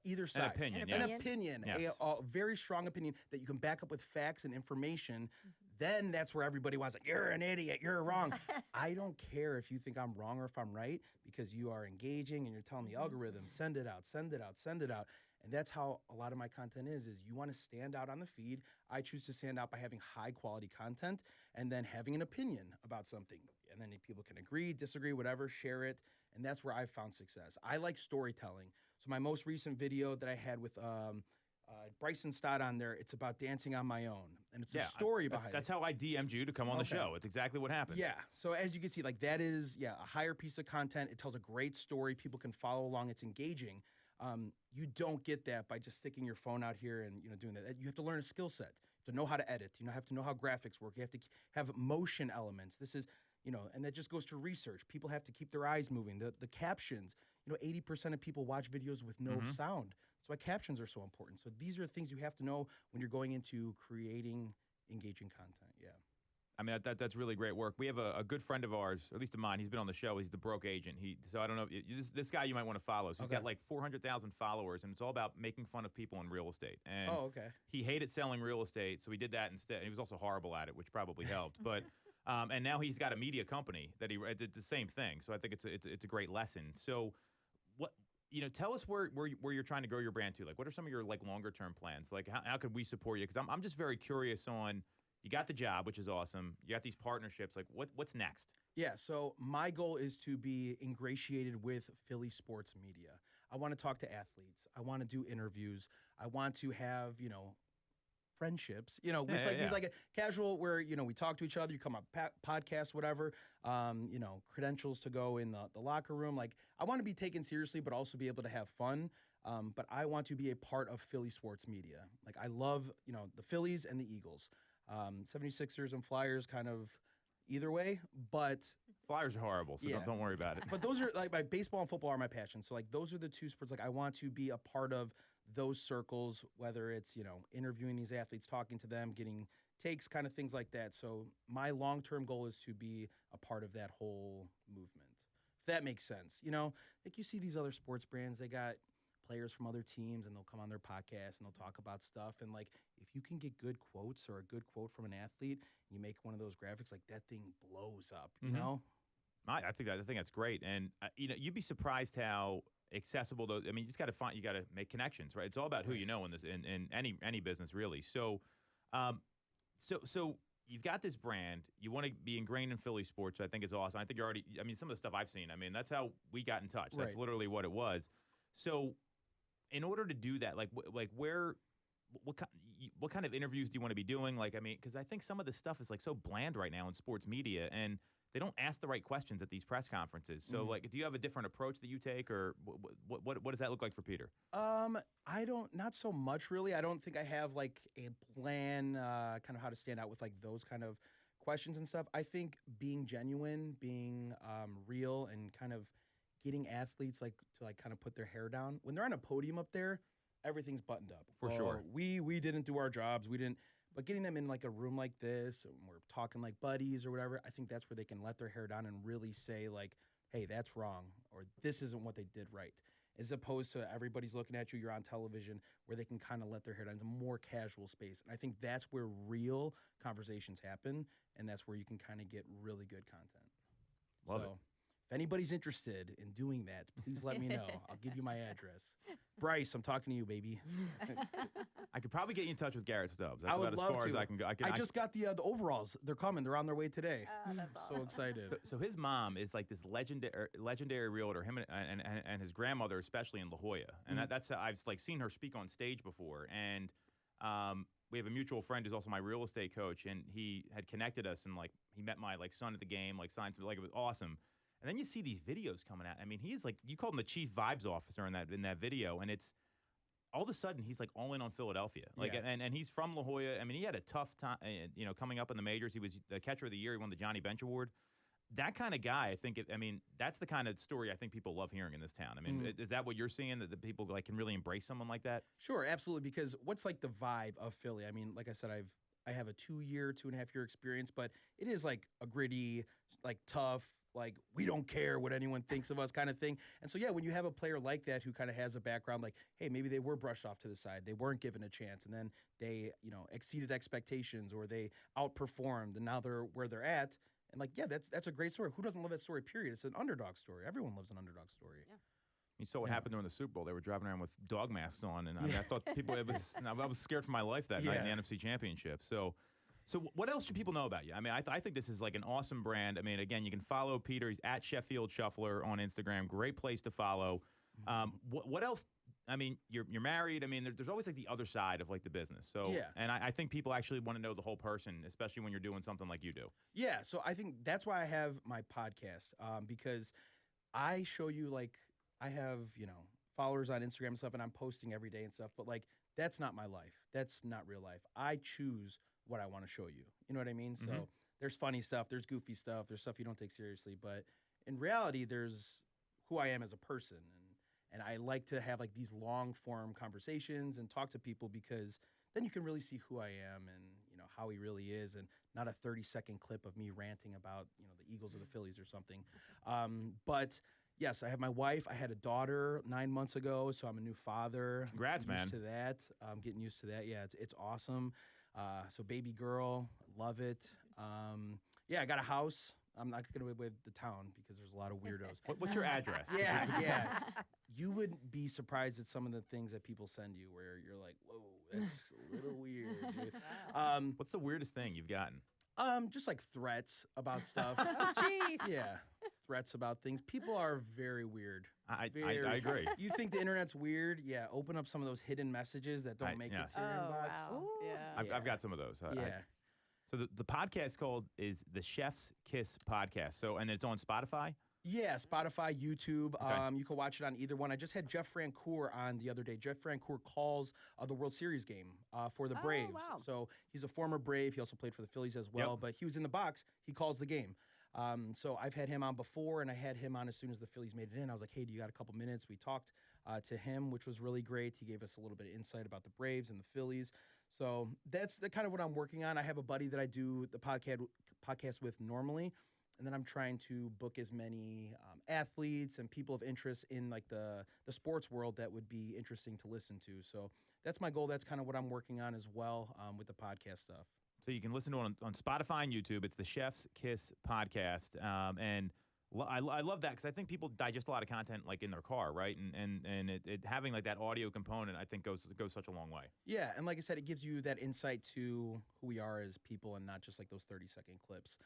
either side. An opinion, yes. a very strong opinion that you can back up with facts and information. Then that's where everybody wants, like, you're an idiot, you're wrong. I don't care if you think I'm wrong or if I'm right, because you are engaging and you're telling the algorithm, send it out, send it out, send it out. And that's how a lot of my content is you want to stand out on the feed. I choose to stand out by having high quality content and then having an opinion about something. And then people can agree, disagree, whatever, share it. And that's where I've found success. I like storytelling. So my most recent video that I had with Bryson Stott on there, it's about dancing on my own. And it's a story behind it. That's how I DM'd you to come on the show. It's exactly what happened. Yeah. So as you can see, like that is, a higher piece of content. It tells a great story. People can follow along. It's engaging. You don't get that by just sticking your phone out here and doing that. You have to learn a skill set. You have to know how to edit. You have to know how graphics work. You have to have motion elements. This is, and that just goes to research. People have to keep their eyes moving. The captions, 80% of people watch videos with no sound. That's why captions are so important. So these are things you have to know when you're going into creating engaging content. Yeah. I mean, that's really great work. We have a good friend of ours, or at least of mine. He's been on the show. He's the broke agent. So I don't know. This guy you might want to follow. So he's got like 400,000 followers, and it's all about making fun of people in real estate. And he hated selling real estate, so he did that instead. And he was also horrible at it, which probably helped. But and now he's got a media company that he did the same thing. So I think it's a great lesson. So what? Tell us where you're trying to grow your brand to. Like, what are some of your like longer term plans? Like, how could we support you? Because I'm just very curious on. You got the job, which is awesome. You got these partnerships. Like, what's next? Yeah, so my goal is to be ingratiated with Philly sports media. I want to talk to athletes. I want to do interviews. I want to have, friendships, with these like a casual where, we talk to each other, you come up podcast, whatever, credentials to go in the locker room. Like I want to be taken seriously, but also be able to have fun. But I want to be a part of Philly sports media. Like I love, the Phillies and the Eagles, 76ers and Flyers kind of either way, but Flyers are horrible, so don't worry about it. But those are like my baseball and football are my passion. So like those are the two sports like I want to be a part of those circles, whether it's, interviewing these athletes, talking to them, getting takes, kind of things like that. So my long-term goal is to be a part of that whole movement. If that makes sense. Like you see these other sports brands, they got players from other teams and they'll come on their podcast and they'll talk about stuff. And like, if you can get good quotes or a good quote from an athlete, you make one of those graphics, like that thing blows up, you know? I think that's great. And, you'd be surprised how accessible those, you just got to make connections, right? It's all about who you know in this, in any business really. So, so you've got this brand, you want to be ingrained in Philly sports, which I think is awesome. I think you're already, some of the stuff I've seen, that's how we got in touch. That's literally what it was. So, in order to do that, what kind of interviews do you want to be doing? Because I think some of this stuff is like so bland right now in sports media, and they don't ask the right questions at these press conferences. So, do you have a different approach that you take, or what does that look like for Peter? Not so much really. I don't think I have like a plan, kind of how to stand out with like those kind of questions and stuff. I think being genuine, being real, and kind of getting athletes to kind of put their hair down when they're on a podium up there, everything's buttoned up. For sure. We didn't do our jobs. But getting them in like a room like this, and we're talking like buddies or whatever, I think that's where they can let their hair down and really say like, hey, that's wrong, or this isn't what they did right. As opposed to everybody's looking at you, you're on television, where they can kind of let their hair down. It's a more casual space. And I think that's where real conversations happen, and that's where you can kind of get really good content. Love it. If anybody's interested in doing that, please let me know. I'll give you my address. Bryce, I'm talking to you, baby. I could probably get you in touch with Garrett Stubbs. That's I would about love as far to. as I can go. I just got the overalls. They're coming. They're on their way today. That's awesome. So excited. So his mom is like this legendary realtor. Him and his grandmother, especially in La Jolla, and that's I've seen her speak on stage before. And we have a mutual friend who's also my real estate coach, and he had connected us, and he met my signed at the game, signed to it was awesome. And then you see these videos coming out. He's you called him the chief vibes officer in that video, and it's all of a sudden he's all in on Philadelphia. And he's from La Jolla. He had a tough time, coming up in the majors. He was the catcher of the year. He won the Johnny Bench Award. That kind of guy, I think. That's the kind of story I think people love hearing in this town. Is that what you're seeing, that the people can really embrace someone like that? Sure, absolutely. Because what's the vibe of Philly? Like I said, I have a 2.5 year experience, but it is a gritty, tough, we don't care what anyone thinks of us kind of thing. And so, yeah, when you have a player like that who kind of has a background hey, maybe they were brushed off to the side, they weren't given a chance, and then they, exceeded expectations, or they outperformed, and now they're where they're at. And yeah, that's a great story. Who doesn't love that story, period? It's an underdog story. Everyone loves an underdog story. Yeah. You saw what happened during the Super Bowl. They were driving around with dog masks on, and I thought people, I was scared for my life that night in the NFC Championship. So what else should people know about you? I think this is an awesome brand. Again, you can follow Peter. He's at Sheffield Shuffler on Instagram. Great place to follow. What else? You're married. There's always the other side of the business. So, and I think people actually want to know the whole person, especially when you're doing something like you do. Yeah. So I think that's why I have my podcast, because I show you I have, followers on Instagram and stuff, and I'm posting every day and stuff, but that's not my life. That's not real life. I choose what I want to show you. You know what I mean? So there's funny stuff, there's goofy stuff, there's stuff you don't take seriously, but in reality, there's who I am as a person. And I like to have these long form conversations and talk to people, because then you can really see who I am and, how he really is, and not a 30-second clip of me ranting about, the Eagles or the Phillies or something. But yes, I have my wife. I had a daughter 9 months ago, so I'm a new father. Congrats, man. To that. I'm getting used to that. Yeah, it's awesome. So baby girl, love it. I got a house. I'm not going to with the town because there's a lot of weirdos. What's your address? Yeah. You would be surprised at some of the things that people send you where you're like, whoa, that's a little weird, dude. What's the weirdest thing you've gotten? Just like threats about stuff. Oh, jeez. Yeah, threats about things. People are very weird. I Very- agree. You think the internet's weird? Yeah, open up some of those hidden messages that don't make yes. it to your Oh, inbox. wow. Ooh. Yeah. I've got some of those. Yeah. So the podcast is the Chef's Kiss podcast. So and it's on Spotify. Yeah, Spotify, YouTube. Okay. You can watch it on either one. I just had Jeff Francoeur on the other day. Jeff Francoeur calls the World Series game for the Oh, Braves. wow. So he's a former Brave. He also played for the Phillies as well, Yep. but he was in the box. He calls the game. So I've had him on before, and I had him on as soon as the Phillies made it in. I was like, hey, do you got a couple minutes? We talked to him, which was really great. He gave us a little bit of insight about the Braves and the Phillies. So that's the kind of what I'm working on. I have a buddy that I do the podcast with normally, and then I'm trying to book as many athletes and people of interest in like the sports world that would be interesting to listen to. So that's my goal. That's kind of what I'm working on as well with the podcast stuff. So you can listen to it on Spotify and YouTube. It's the Chef's Kiss podcast, and I love that because I think people digest a lot of content like in their car, right? And it having like that audio component, I think goes such a long way. Yeah, and like I said, it gives you that insight to who we are as people and not just like those 30-second clips.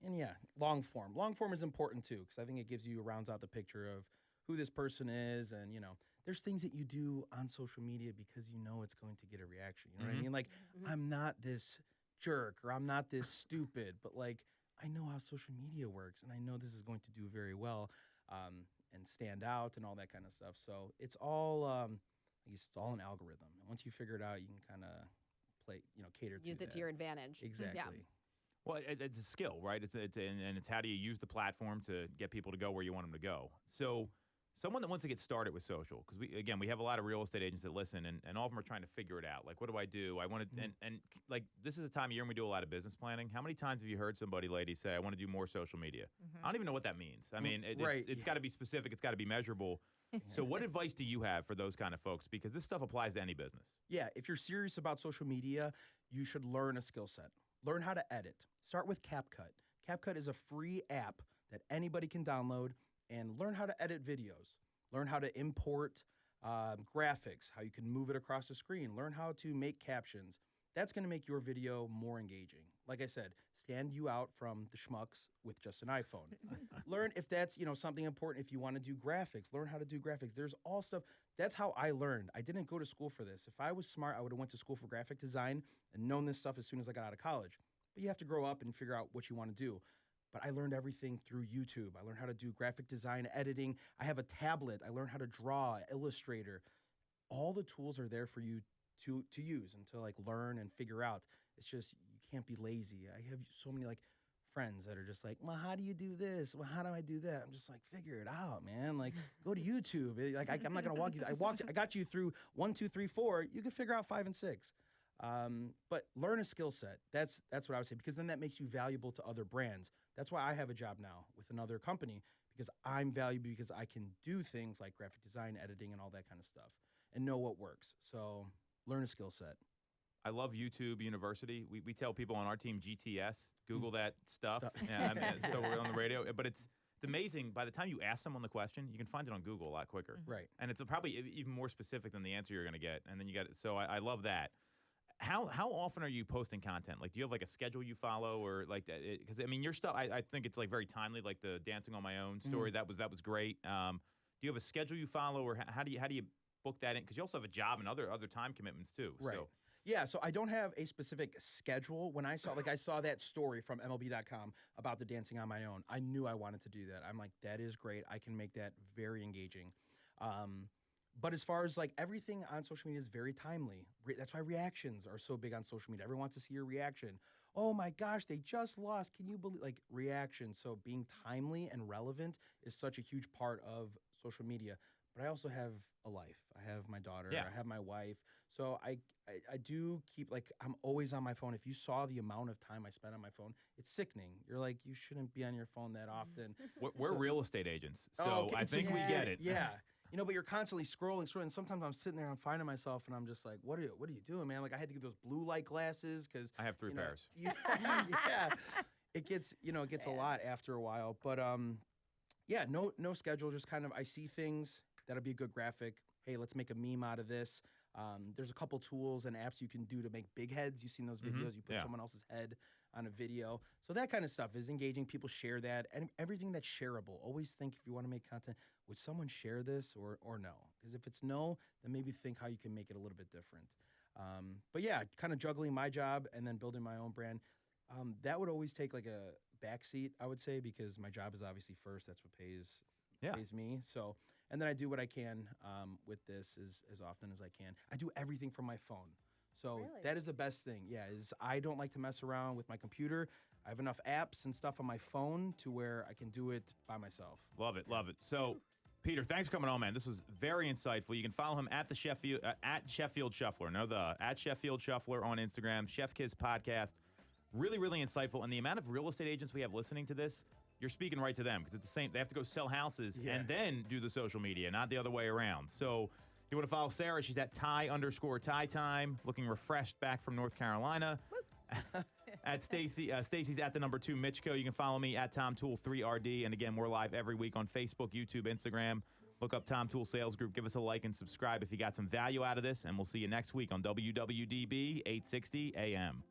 And yeah, long form. Long form is important too because I think it rounds out the picture of who this person is, and there's things that you do on social media because you know it's going to get a reaction. You know what I mean? Like, I'm not this jerk or I'm not this stupid, but like, I know how social media works and I know this is going to do very well and stand out and all that kind of stuff. So it's all, I guess it's all an algorithm. And once you figure it out, you can kind of cater to Use it that. to your advantage. Exactly. Yeah. Well, it's a skill, right? It's how do you use the platform to get people to go where you want them to go. So someone that wants to get started with social, because we have a lot of real estate agents that listen, and all of them are trying to figure it out. Like, what do I do? I want to, and like this is a time of year when we do a lot of business planning. How many times have you heard somebody, lady, say, "I want to do more social media"? I don't even know what that means. I mean, it's got to be specific. It's got to be measurable. So, what advice do you have for those kind of folks? Because this stuff applies to any business. Yeah, if you're serious about social media, you should learn a skill set. Learn how to edit. Start with CapCut. CapCut is a free app that anybody can download and learn how to edit videos. Learn how to import graphics, how you can move it across the screen. Learn how to make captions. That's going to make your video more engaging. Like I said, stand you out from the schmucks with just an iPhone. Learn if that's something important. If you want to do graphics, learn how to do graphics. There's all stuff. That's how I learned. I didn't go to school for this. If I was smart, I would have went to school for graphic design and known this stuff as soon as I got out of college. But you have to grow up and figure out what you want to do. But I learned everything through YouTube. I learned how to do graphic design, editing. I have a tablet. I learned how to draw, Illustrator. All the tools are there for you to use and to like learn and figure out. It's just you can't be lazy. I have so many like friends that are just like, well, how do you do this? Well, how do I do that? I'm just like, figure it out, man. Like, go to YouTube. Like, I'm not gonna walk you. I got you through 1, 2, 3, 4. You can figure out 5 and 6. But learn a skill set. That's what I would say, because then that makes you valuable to other brands. That's why I have a job now with another company, because I'm valuable because I can do things like graphic design, editing, and all that kind of stuff, and know what works. So learn a skill set. I love YouTube University. We tell people on our team GTS, Google that stuff. Yeah, so we're on the radio. But it's amazing. By the time you ask someone the question, you can find it on Google a lot quicker. Right. And it's probably even more specific than the answer you're going to get. And then you got it. So I love that. How often are you posting content? Like, do you have like a schedule you follow, or like that? Because I mean, your stuff, I think it's like very timely. Like the Dancing on My Own story, that was great. Do you have a schedule you follow, or how do you book that in? Because you also have a job and other time commitments too. Right. So. Yeah, so I don't have a specific schedule. When I saw that story from MLB.com about the Dancing on My Own, I knew I wanted to do that. I'm like, that is great. I can make that very engaging. But as far as like everything on social media is very timely. That's why reactions are so big on social media. Everyone wants to see your reaction. Oh my gosh, they just lost. Can you believe, like, reaction? So being timely and relevant is such a huge part of social media. But I also have a life. I have my daughter. Yeah. I have my wife. So I do keep, like, I'm always on my phone. If you saw the amount of time I spend on my phone, it's sickening. You're like, you shouldn't be on your phone that often. We're real estate agents, so okay, I think we get it. Yeah. But you're constantly scrolling. And sometimes I'm sitting there, I'm finding myself, and I'm just like, what are you doing, man? Like, I had to get those blue light glasses because I have 3 pairs. Yeah. It gets a lot after a while. But yeah, no schedule. Just kind of, I see things that'll be a good graphic. Hey, let's make a meme out of this. There's a couple tools and apps you can do to make big heads. You've seen those videos. You put Yeah. someone else's head on a video. So that kind of stuff is engaging. People share that, and everything that's shareable. Always think, if you want to make content, would someone share this or no? Because if it's no, then maybe think how you can make it a little bit different. But yeah, kind of juggling my job and then building my own brand. That would always take like a backseat, I would say, because my job is obviously first. That's what pays me. So, and then I do what I can with this as often as I can. I do everything from my phone. So Really? that is the best thing. Yeah, is I don't like to mess around with my computer. I have enough apps and stuff on my phone to where I can do it by myself. Love it, love it. So, Peter, thanks for coming on, man. This was very insightful. You can follow him at Sheffield Shuffler. At Sheffield Shuffler on Instagram. Chef Kids Podcast. Really, really insightful. And the amount of real estate agents we have listening to this, you're speaking right to them because it's the same. They have to go sell houses and then do the social media, not the other way around. So you want to follow Sarah? She's at Ty_Ty Time, looking refreshed back from North Carolina. At Stacey's at the #2 Mitchko. You can follow me at Tom Toole 3RD. And again, we're live every week on Facebook, YouTube, Instagram. Look up Tom Toole Sales Group. Give us a like and subscribe if you got some value out of this. And we'll see you next week on WWDB 860 AM.